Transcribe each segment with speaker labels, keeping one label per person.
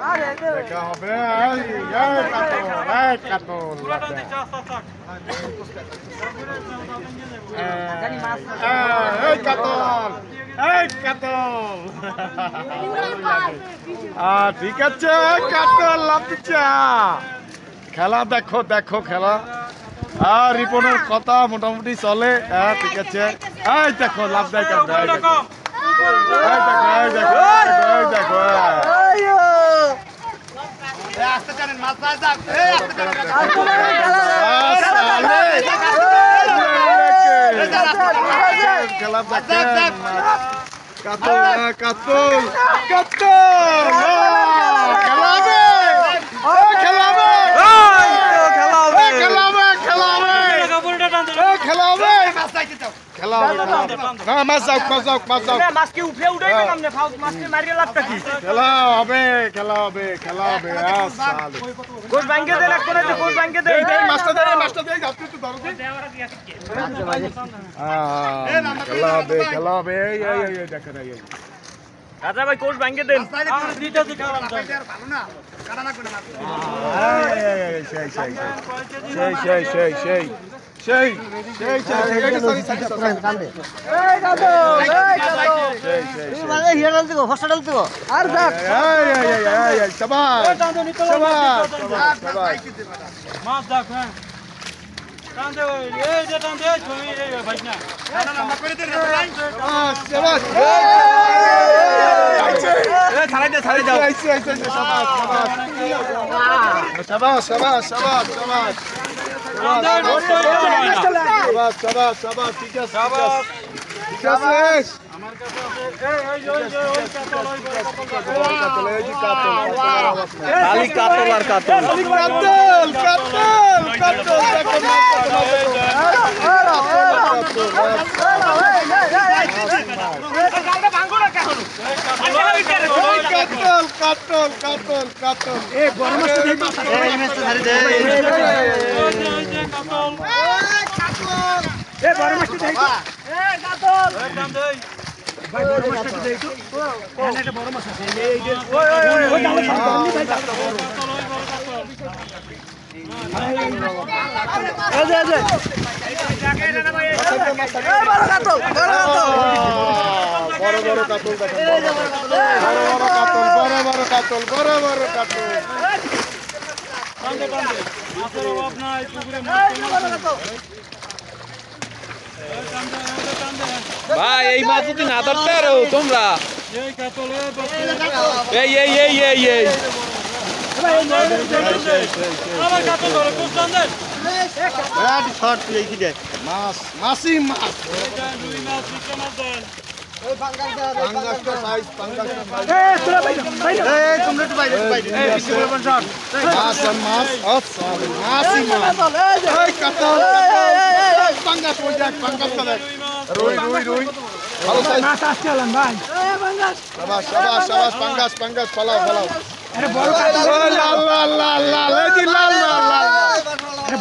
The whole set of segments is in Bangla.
Speaker 1: দেখা হবে ঠিক আছে কাতল লাভ দিচ্ছে খেলা দেখো দেখো খেলা রিপনের কথা মোটামুটি চলে ঠিক আছে এই দেখো লাভ দেয় দেখো দেখো খেলা কাতল কাতল কাতল খেলাবে খেলাবে খেলাবে খেলাবে
Speaker 2: রাজা ভাই কোচ ভাঙ্গে দেন
Speaker 1: সেই
Speaker 3: ভাই এই মাছ যদি না ধরতে আরো তোমরা
Speaker 1: মাসি মাছ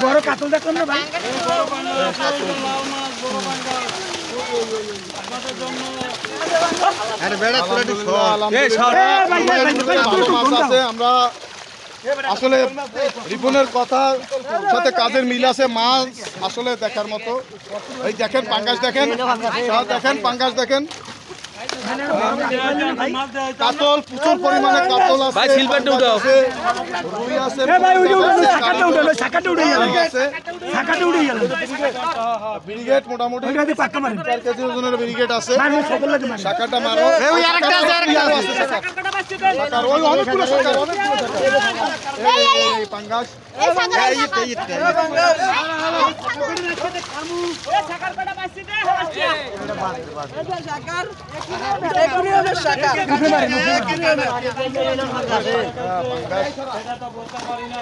Speaker 2: বড় কাতল দেখলাম না ভাই
Speaker 1: আমরা আসলে রিপনের কথার সাথে কাজের মিল আছে মাছ আসলে দেখার মতো এই দেখেন পাঙ্গাস দেখেন দেখেন পাঙ্গাস দেখেন কাতল প্রচুর পরিমাণে কাতল আছে
Speaker 3: ভাই সিলভারটা উঠাও
Speaker 1: রুই আছে
Speaker 2: ভাই শাখাটা উঠে গেল
Speaker 1: ব্রিগেড মোটামুটি 4 কেজি ওজনের ব্রিগেড আছে শাখাটা মারো ওই আরেকটা আছে শাখা ওই অনেকগুলো শাখা এই পাঙ্গাস এই পাঙ্গাস শাখার কটা পাইছি দে শাখার এগুলো শাখা এটা তো বলতে পারি না